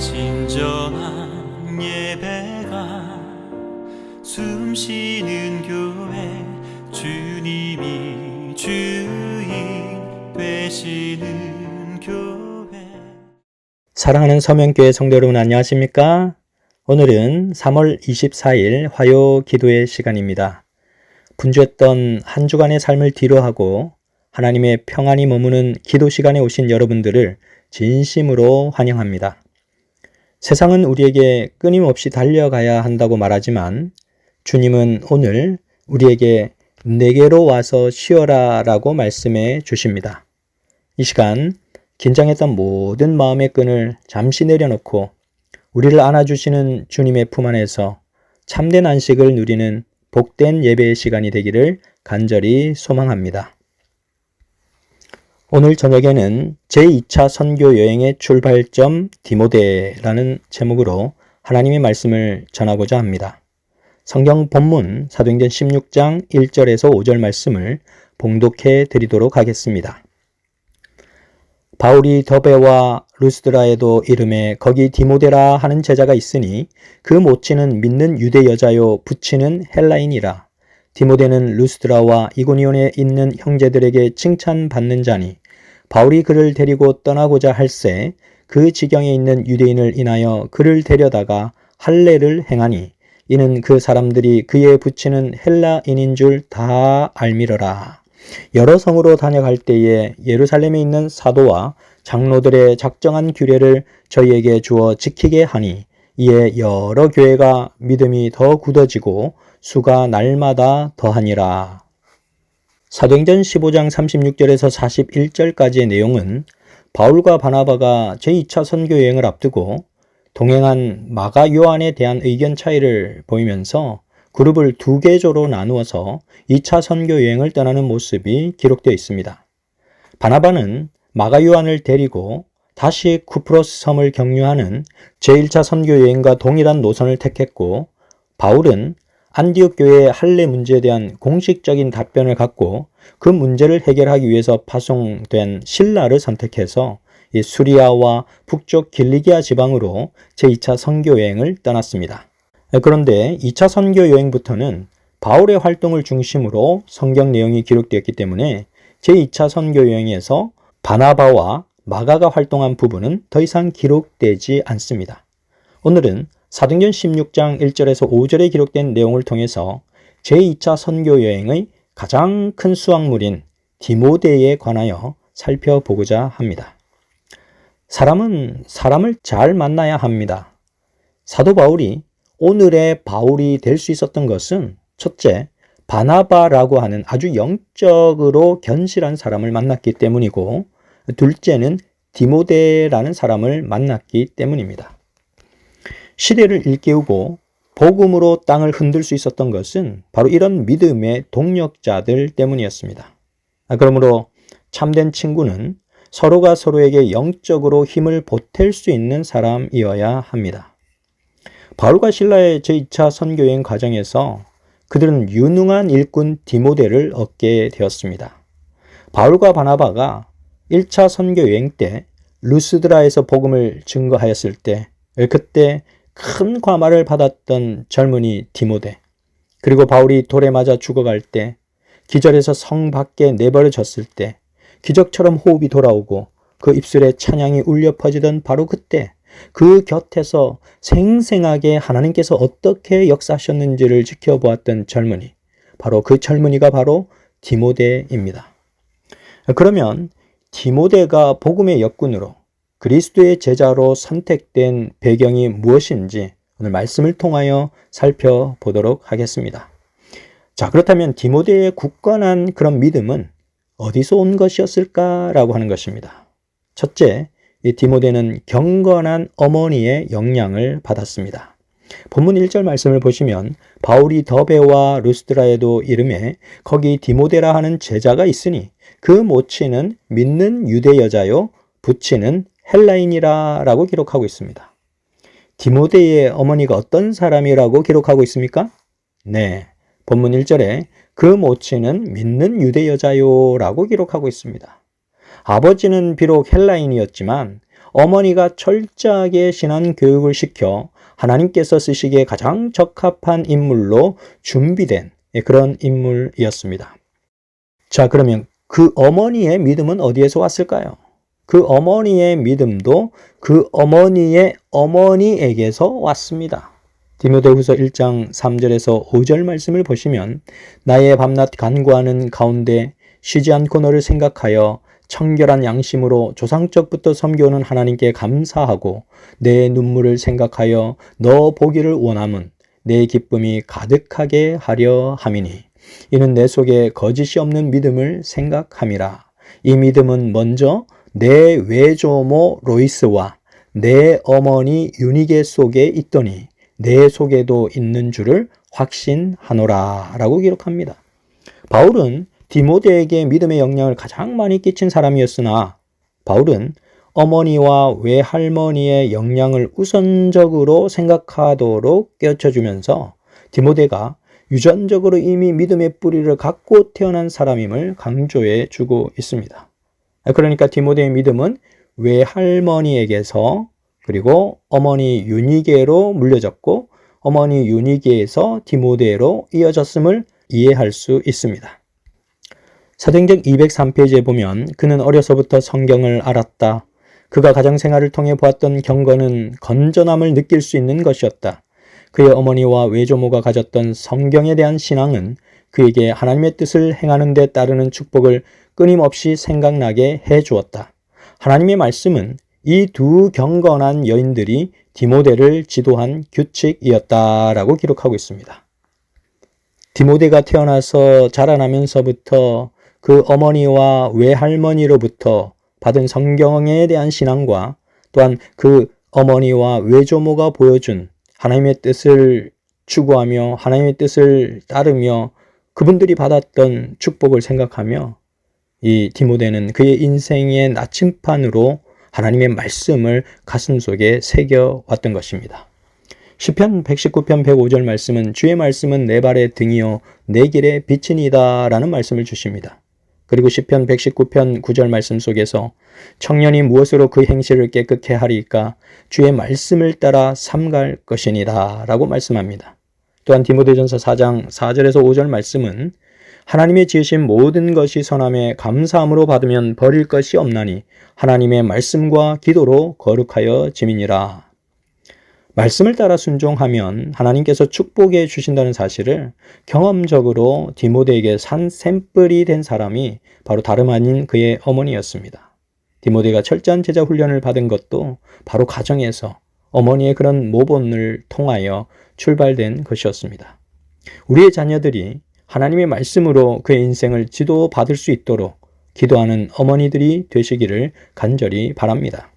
진정한 예배가 숨쉬는 교회, 주님이 주인 되시는 교회. 사랑하는 서명교회 성도 여러분, 안녕하십니까? 오늘은 3월 24일 화요 기도의 시간입니다. 분주했던 한 주간의 삶을 뒤로하고 하나님의 평안이 머무는 기도 시간에 오신 여러분들을 진심으로 환영합니다. 세상은 우리에게 끊임없이 달려가야 한다고 말하지만 주님은 오늘 우리에게 내게로 와서 쉬어라 라고 말씀해 주십니다. 이 시간 긴장했던 모든 마음의 끈을 잠시 내려놓고 우리를 안아주시는 주님의 품 안에서 참된 안식을 누리는 복된 예배의 시간이 되기를 간절히 소망합니다. 오늘 저녁에는 제2차 선교 여행의 출발점 디모데라는 제목으로 하나님의 말씀을 전하고자 합니다. 성경 본문 사도행전 16장 1절에서 5절 말씀을 봉독해 드리도록 하겠습니다. 바울이 더베와 루스드라에도 이름에 거기 디모데라 하는 제자가 있으니 그 모치는 믿는 유대 여자요 부치는 헬라인이라. 디모데는 루스드라와 이고니온에 있는 형제들에게 칭찬받는 자니 바울이 그를 데리고 떠나고자 할새 그 지경에 있는 유대인을 인하여 그를 데려다가 할례를 행하니 이는 그 사람들이 그의 부치는 헬라인인 줄 다 알미러라. 여러 성으로 다녀갈 때에 예루살렘에 있는 사도와 장로들의 작정한 규례를 저희에게 주어 지키게 하니 이에 여러 교회가 믿음이 더 굳어지고 수가 날마다 더하니라. 사도행전 15장 36절에서 41절까지의 내용은 바울과 바나바가 제2차 선교 여행을 앞두고 동행한 마가 요한에 대한 의견 차이를 보이면서 그룹을 두 개조로 나누어서 2차 선교 여행을 떠나는 모습이 기록되어 있습니다. 바나바는 마가 요한을 데리고 다시 쿠프로스 섬을 경유하는 제1차 선교 여행과 동일한 노선을 택했고 바울은 안디옥 교회의 할례 문제에 대한 공식적인 답변을 갖고 그 문제를 해결하기 위해서 파송된 실라를 선택해서 수리아와 북쪽 길리기아 지방으로 제2차 선교 여행을 떠났습니다. 그런데 2차 선교 여행부터는 바울의 활동을 중심으로 성경 내용이 기록되었기 때문에 제2차 선교 여행에서 바나바와 마가가 활동한 부분은 더 이상 기록되지 않습니다. 오늘은 사도행전 16장 1절에서 5절에 기록된 내용을 통해서 제2차 선교 여행의 가장 큰 수확물인 디모데에 관하여 살펴보고자 합니다. 사람은 사람을 잘 만나야 합니다. 사도 바울이 오늘의 바울이 될 수 있었던 것은 첫째, 바나바라고 하는 아주 영적으로 견실한 사람을 만났기 때문이고 둘째는 디모데라는 사람을 만났기 때문입니다. 시대를 일깨우고 복음으로 땅을 흔들 수 있었던 것은 바로 이런 믿음의 동력자들 때문이었습니다. 그러므로 참된 친구는 서로가 서로에게 영적으로 힘을 보탤 수 있는 사람이어야 합니다. 바울과 실라의 제2차 선교여행 과정에서 그들은 유능한 일꾼 디모데를 얻게 되었습니다. 바울과 바나바가 1차 선교여행 때 루스드라에서 복음을 증거하였을 때 그때 큰 과마를 받았던 젊은이 디모데, 그리고 바울이 돌에 맞아 죽어갈 때, 기절해서 성 밖에 내버려졌을 때 기적처럼 호흡이 돌아오고 그 입술에 찬양이 울려 퍼지던 바로 그때 그 곁에서 생생하게 하나님께서 어떻게 역사하셨는지를 지켜보았던 젊은이, 바로 그 젊은이가 바로 디모데입니다. 그러면 디모데가 복음의 역군으로 그리스도의 제자로 선택된 배경이 무엇인지 오늘 말씀을 통하여 살펴보도록 하겠습니다. 자, 그렇다면 디모데의 굳건한 그런 믿음은 어디서 온 것이었을까라고 하는 것입니다. 첫째, 이 디모데는 경건한 어머니의 영향을 받았습니다. 본문 1절 말씀을 보시면 바울이 더베와 루스드라에도 이름에 거기 디모데라 하는 제자가 있으니 그 모치는 믿는 유대 여자요 부치는 헬라인이라 라고 기록하고 있습니다. 디모데의 어머니가 어떤 사람이라고 기록하고 있습니까? 네, 본문 1절에 그 모치는 믿는 유대 여자요 라고 기록하고 있습니다. 아버지는 비록 헬라인이었지만 어머니가 철저하게 신앙 교육을 시켜 하나님께서 쓰시기에 가장 적합한 인물로 준비된 그런 인물이었습니다. 자, 그러면 그 어머니의 믿음은 어디에서 왔을까요? 그 어머니의 믿음도 그 어머니의 어머니에게서 왔습니다. 디모데후서 1장 3절에서 5절 말씀을 보시면 나의 밤낮 간구하는 가운데 쉬지 않고 너를 생각하여 청결한 양심으로 조상적부터 섬겨오는 하나님께 감사하고 내 눈물을 생각하여 너 보기를 원함은 내 기쁨이 가득하게 하려 함이니 이는 내 속에 거짓이 없는 믿음을 생각함이라. 이 믿음은 먼저 내 외조모 로이스와 내 어머니 유니게 속에 있더니 내 속에도 있는 줄을 확신하노라 라고 기록합니다. 바울은 디모데에게 믿음의 영향을 가장 많이 끼친 사람이었으나 바울은 어머니와 외할머니의 영향을 우선적으로 생각하도록 깨우쳐주면서 디모데가 유전적으로 이미 믿음의 뿌리를 갖고 태어난 사람임을 강조해 주고 있습니다. 그러니까 디모데의 믿음은 외할머니에게서 그리고 어머니 유니게로 물려졌고 어머니 유니게에서 디모데로 이어졌음을 이해할 수 있습니다. 사도행전 203페이지에 보면 그는 어려서부터 성경을 알았다. 그가 가정생활을 통해 보았던 경건은 건전함을 느낄 수 있는 것이었다. 그의 어머니와 외조모가 가졌던 성경에 대한 신앙은 그에게 하나님의 뜻을 행하는 데 따르는 축복을 끊임없이 생각나게 해주었다. 하나님의 말씀은 이 두 경건한 여인들이 디모데를 지도한 규칙이었다라고 기록하고 있습니다. 디모데가 태어나서 자라나면서부터 그 어머니와 외할머니로부터 받은 성경에 대한 신앙과 또한 그 어머니와 외조모가 보여준 하나님의 뜻을 추구하며 하나님의 뜻을 따르며 그분들이 받았던 축복을 생각하며 이 디모데는 그의 인생의 나침판으로 하나님의 말씀을 가슴속에 새겨왔던 것입니다. 시편 119편 105절 말씀은 주의 말씀은 내 발의 등이요 내 길의 빛이니이다 라는 말씀을 주십니다. 그리고 시편 119편 9절 말씀 속에서 청년이 무엇으로 그 행실을 깨끗게 하리까 주의 말씀을 따라 삼갈 것이니이다 라고 말씀합니다. 또한 디모데전서 4장 4절에서 5절 말씀은 하나님의 지으신 모든 것이 선함에 감사함으로 받으면 버릴 것이 없나니 하나님의 말씀과 기도로 거룩하여 지미니라. 말씀을 따라 순종하면 하나님께서 축복해 주신다는 사실을 경험적으로 디모데에게 산 샘플이 된 사람이 바로 다름 아닌 그의 어머니였습니다. 디모데가 철저한 제자 훈련을 받은 것도 바로 가정에서 어머니의 그런 모본을 통하여 출발된 것이었습니다. 우리의 자녀들이 하나님의 말씀으로 그의 인생을 지도받을 수 있도록 기도하는 어머니들이 되시기를 간절히 바랍니다.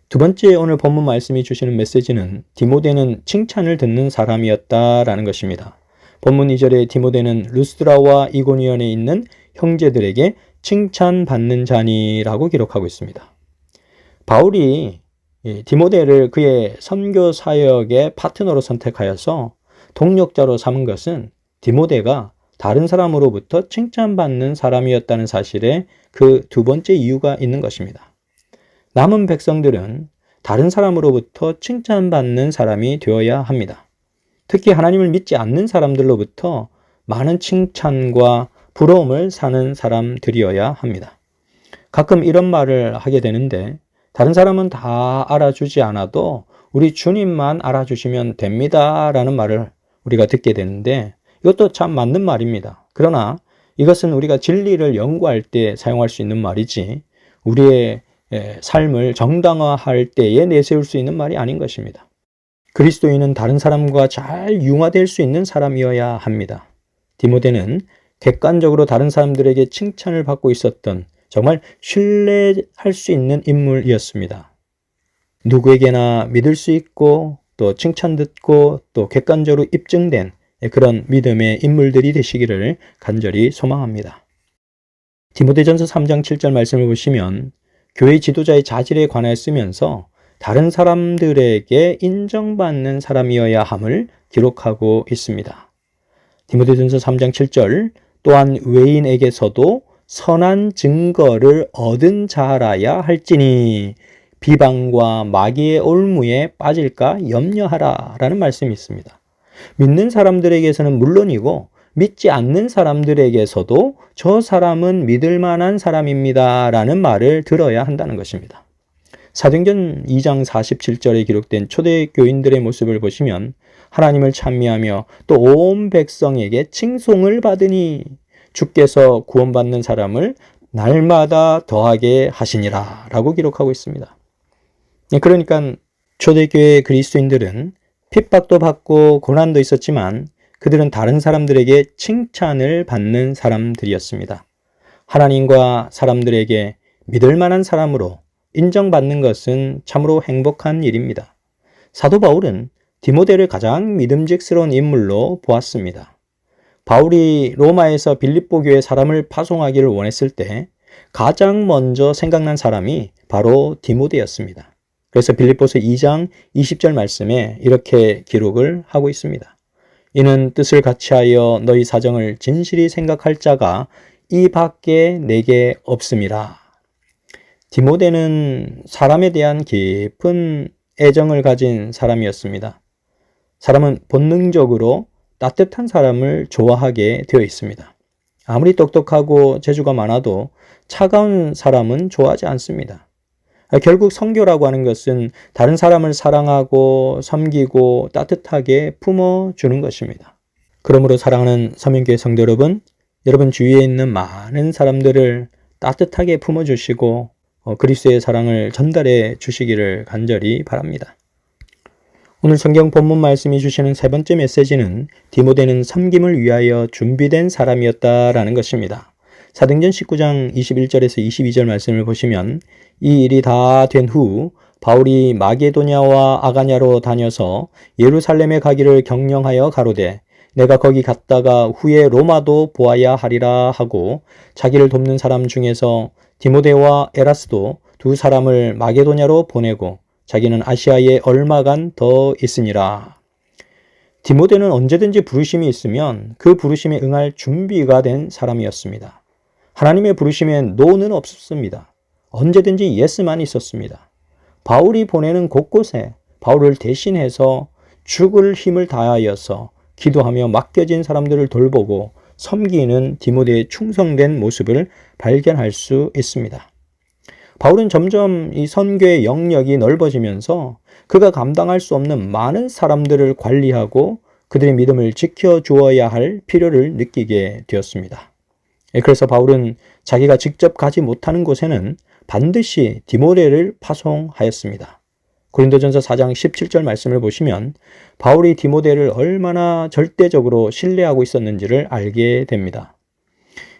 두 번째 오늘 본문 말씀이 주시는 메시지는 디모데는 칭찬을 듣는 사람이었다라는 것입니다. 본문 2절에 디모데는 루스드라와 이고니온에 있는 형제들에게 칭찬받는 자니라고 기록하고 있습니다. 바울이 디모데를 그의 선교 사역의 파트너로 선택하여서 동력자로 삼은 것은 디모데가 다른 사람으로부터 칭찬받는 사람이었다는 사실에 그 두 번째 이유가 있는 것입니다. 남은 백성들은 다른 사람으로부터 칭찬받는 사람이 되어야 합니다. 특히 하나님을 믿지 않는 사람들로부터 많은 칭찬과 부러움을 사는 사람들이어야 합니다. 가끔 이런 말을 하게 되는데 다른 사람은 다 알아주지 않아도 우리 주님만 알아주시면 됩니다 라는 말을 우리가 듣게 되는데 이것도 참 맞는 말입니다. 그러나 이것은 우리가 진리를 연구할 때 사용할 수 있는 말이지 우리의 삶을 정당화할 때에 내세울 수 있는 말이 아닌 것입니다. 그리스도인은 다른 사람과 잘 융화될 수 있는 사람이어야 합니다. 디모데는 객관적으로 다른 사람들에게 칭찬을 받고 있었던 정말 신뢰할 수 있는 인물이었습니다. 누구에게나 믿을 수 있고 또 칭찬 듣고 또 객관적으로 입증된 그런 믿음의 인물들이 되시기를 간절히 소망합니다. 디모데전서 3장 7절 말씀을 보시면 교회 지도자의 자질에 관하여 쓰면서 다른 사람들에게 인정받는 사람이어야 함을 기록하고 있습니다. 디모데전서 3장 7절 또한 외인에게서도 선한 증거를 얻은 자라야 할지니 비방과 마귀의 올무에 빠질까 염려하라 라는 말씀이 있습니다. 믿는 사람들에게서는 물론이고 믿지 않는 사람들에게서도 저 사람은 믿을 만한 사람입니다 라는 말을 들어야 한다는 것입니다. 사도행전 2장 47절에 기록된 초대교인들의 모습을 보시면 하나님을 찬미하며 또 온 백성에게 칭송을 받으니 주께서 구원받는 사람을 날마다 더하게 하시니라 라고 기록하고 있습니다. 그러니까 초대교회 그리스도인들은 핍박도 받고 고난도 있었지만 그들은 다른 사람들에게 칭찬을 받는 사람들이었습니다. 하나님과 사람들에게 믿을 만한 사람으로 인정받는 것은 참으로 행복한 일입니다. 사도 바울은 디모데를 가장 믿음직스러운 인물로 보았습니다. 바울이 로마에서 빌립보 교회 사람을 파송하기를 원했을 때 가장 먼저 생각난 사람이 바로 디모데였습니다. 그래서 빌립보서 2장 20절 말씀에 이렇게 기록을 하고 있습니다. 이는 뜻을 같이하여 너희 사정을 진실히 생각할 자가 이 밖에 내게 없음이라. 디모데는 사람에 대한 깊은 애정을 가진 사람이었습니다. 사람은 본능적으로 따뜻한 사람을 좋아하게 되어 있습니다. 아무리 똑똑하고 재주가 많아도 차가운 사람은 좋아하지 않습니다. 결국 선교라고 하는 것은 다른 사람을 사랑하고 섬기고 따뜻하게 품어주는 것입니다. 그러므로 사랑하는 서민교회 성도 여러분 주위에 있는 많은 사람들을 따뜻하게 품어주시고 그리스도의 사랑을 전달해 주시기를 간절히 바랍니다. 오늘 성경 본문 말씀이 주시는 세 번째 메시지는 디모데는 섬김을 위하여 준비된 사람이었다라는 것입니다. 사도행전 19장 21절에서 22절 말씀을 보시면 이 일이 다 된 후 바울이 마게도냐와 아가냐로 다녀서 예루살렘에 가기를 경영하여 가로되 내가 거기 갔다가 후에 로마도 보아야 하리라 하고 자기를 돕는 사람 중에서 디모데와 에라스도 두 사람을 마게도냐로 보내고 자기는 아시아에 얼마간 더 있으니라. 디모데는 언제든지 부르심이 있으면 그 부르심에 응할 준비가 된 사람이었습니다. 하나님의 부르심엔 노는 없었습니다. 언제든지 예스만 있었습니다. 바울이 보내는 곳곳에 바울을 대신해서 죽을 힘을 다하여서 기도하며 맡겨진 사람들을 돌보고 섬기는 디모데의 충성된 모습을 발견할 수 있습니다. 바울은 점점 이 선교의 영역이 넓어지면서 그가 감당할 수 없는 많은 사람들을 관리하고 그들의 믿음을 지켜주어야 할 필요를 느끼게 되었습니다. 그래서 바울은 자기가 직접 가지 못하는 곳에는 반드시 디모데를 파송하였습니다. 고린도전서 4장 17절 말씀을 보시면 바울이 디모데를 얼마나 절대적으로 신뢰하고 있었는지를 알게 됩니다.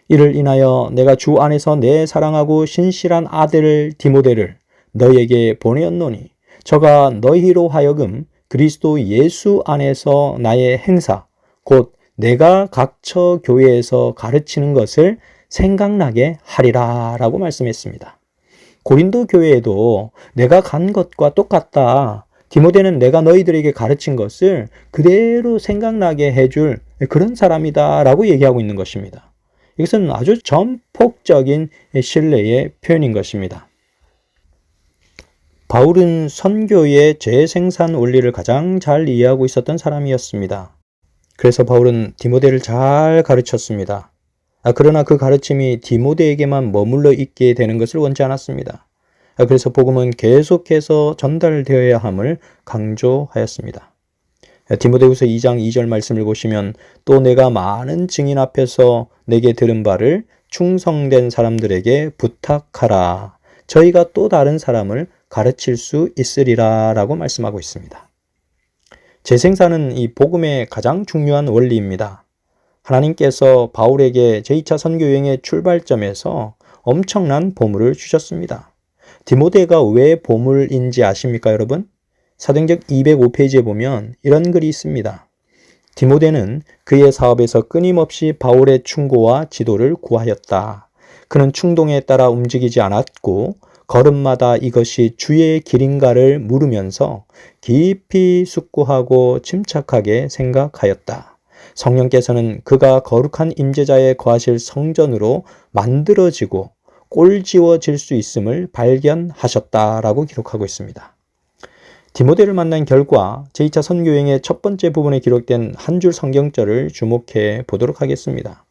이를 인하여 내가 주 안에서 내 사랑하고 신실한 아들 디모데를 너희에게 보내었노니 저가 너희로 하여금 그리스도 예수 안에서 나의 행사 곧 내가 각처 교회에서 가르치는 것을 생각나게 하리라 라고 말씀했습니다. 고린도 교회에도 내가 간 것과 똑같다. 디모데는 내가 너희들에게 가르친 것을 그대로 생각나게 해줄 그런 사람이다 라고 얘기하고 있는 것입니다. 이것은 아주 전폭적인 신뢰의 표현인 것입니다. 바울은 선교의 재생산 원리를 가장 잘 이해하고 있었던 사람이었습니다. 그래서 바울은 디모데를 잘 가르쳤습니다. 그러나 그 가르침이 디모데에게만 머물러 있게 되는 것을 원치 않았습니다. 그래서 복음은 계속해서 전달되어야 함을 강조하였습니다. 디모데후서 2장 2절 말씀을 보시면 또 내가 많은 증인 앞에서 내게 들은 바를 충성된 사람들에게 부탁하라. 저희가 또 다른 사람을 가르칠 수 있으리라 라고 말씀하고 있습니다. 재생산은 이 복음의 가장 중요한 원리입니다. 하나님께서 바울에게 제2차 선교여행의 출발점에서 엄청난 보물을 주셨습니다. 디모데가 왜 보물인지 아십니까, 여러분? 사도행전 205페이지에 보면 이런 글이 있습니다. 디모데는 그의 사업에서 끊임없이 바울의 충고와 지도를 구하였다. 그는 충동에 따라 움직이지 않았고 걸음마다 이것이 주의 길인가를 물으면서 깊이 숙고하고 침착하게 생각하였다. 성령께서는 그가 거룩한 임재자의 거하실 성전으로 만들어지고 꼴지워질 수 있음을 발견하셨다라고 기록하고 있습니다. 디모데를 만난 결과 제2차 선교여행의 첫 번째 부분에 기록된 한 줄 성경절을 주목해 보도록 하겠습니다.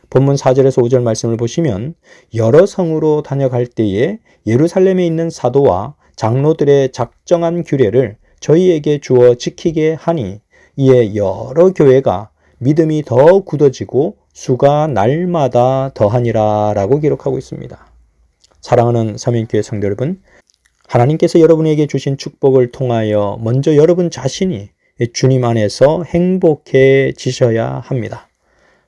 본문 4절에서 5절 말씀을 보시면 여러 성으로 다녀갈 때에 예루살렘에 있는 사도와 장로들의 작정한 규례를 저희에게 주어 지키게 하니 이에 여러 교회가 믿음이 더 굳어지고 수가 날마다 더하니라 라고 기록하고 있습니다. 사랑하는 서민교회 성도 여러분, 하나님께서 여러분에게 주신 축복을 통하여 먼저 여러분 자신이 주님 안에서 행복해지셔야 합니다.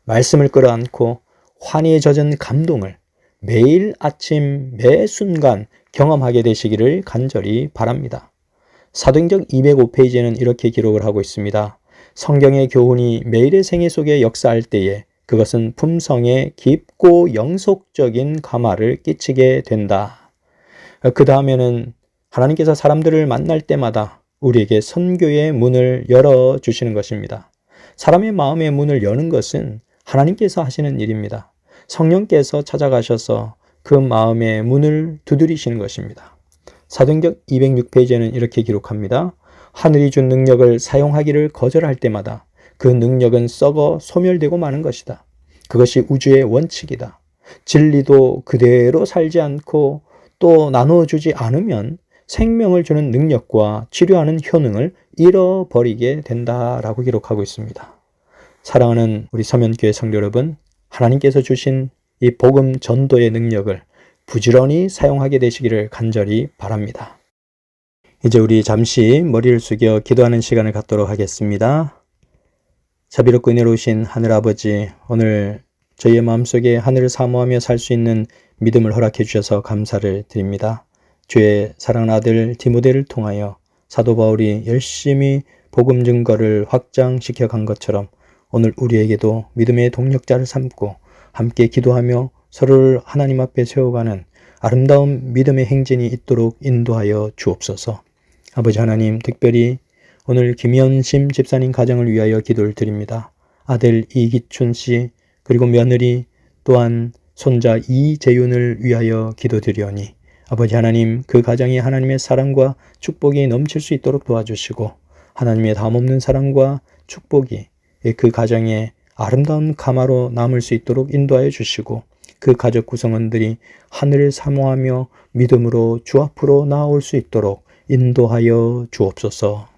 말씀을 끌어안고 환희에 젖은 감동을 매일 아침 매 순간 경험하게 되시기를 간절히 바랍니다. 사도행전 205페이지에는 이렇게 기록을 하고 있습니다. 성경의 교훈이 매일의 생애 속에 역사할 때에 그것은 품성에 깊고 영속적인 감화를 끼치게 된다. 그 다음에는 하나님께서 사람들을 만날 때마다 우리에게 선교의 문을 열어주시는 것입니다. 사람의 마음의 문을 여는 것은 하나님께서 하시는 일입니다. 성령께서 찾아가셔서 그 마음의 문을 두드리시는 것입니다. 사도행전 206페이지에는 이렇게 기록합니다. 하늘이 준 능력을 사용하기를 거절할 때마다 그 능력은 썩어 소멸되고 마는 것이다. 그것이 우주의 원칙이다. 진리도 그대로 살지 않고 또 나누어주지 않으면 생명을 주는 능력과 치료하는 효능을 잃어버리게 된다라고 기록하고 있습니다. 사랑하는 우리 서면교회 성도 여러분, 하나님께서 주신 이 복음 전도의 능력을 부지런히 사용하게 되시기를 간절히 바랍니다. 이제 우리 잠시 머리를 숙여 기도하는 시간을 갖도록 하겠습니다. 자비롭고 은혜로우신 하늘아버지, 오늘 저희의 마음속에 하늘을 사모하며 살 수 있는 믿음을 허락해 주셔서 감사를 드립니다. 주의 사랑하는 아들 디모데를 통하여 사도 바울이 열심히 복음 증거를 확장시켜 간 것처럼 오늘 우리에게도 믿음의 동력자를 삼고 함께 기도하며 서로를 하나님 앞에 세워가는 아름다운 믿음의 행진이 있도록 인도하여 주옵소서. 아버지 하나님, 특별히 오늘 김현심 집사님 가정을 위하여 기도를 드립니다. 아들 이기춘 씨 그리고 며느리 또한 손자 이재윤을 위하여 기도드리오니 아버지 하나님, 그 가정이 하나님의 사랑과 축복이 넘칠 수 있도록 도와주시고 하나님의 담없는 사랑과 축복이 그 가정에 아름다운 가마로 남을 수 있도록 인도하여 주시고 그 가족 구성원들이 하늘을 사모하며 믿음으로 주 앞으로 나아올 수 있도록 인도하여 주옵소서.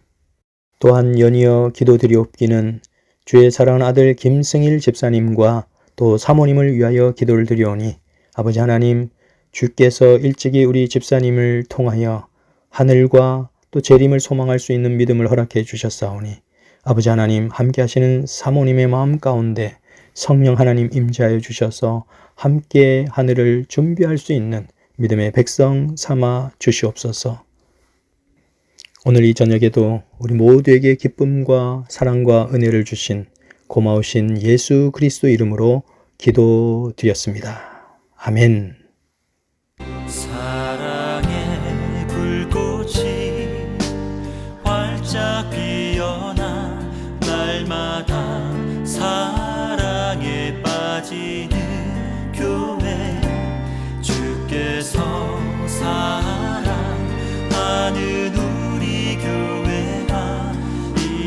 또한 연이어 기도드리옵기는 주의 사랑하는 아들 김승일 집사님과 또 사모님을 위하여 기도를 드리오니 아버지 하나님, 주께서 일찍이 우리 집사님을 통하여 하늘과 또 재림을 소망할 수 있는 믿음을 허락해 주셨사오니 아버지 하나님, 함께 하시는 사모님의 마음 가운데 성령 하나님 임재하여 주셔서 함께 하늘을 준비할 수 있는 믿음의 백성 삼아 주시옵소서. 오늘 이 저녁에도 우리 모두에게 기쁨과 사랑과 은혜를 주신 고마우신 예수 그리스도 이름으로 기도드렸습니다. 아멘. 사랑의 불꽃이 활짝 피어나 날마다 사랑에 빠지는 교회, 주께서 사랑하는 우리 교회가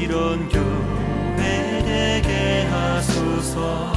이런 교회 되게 하소서.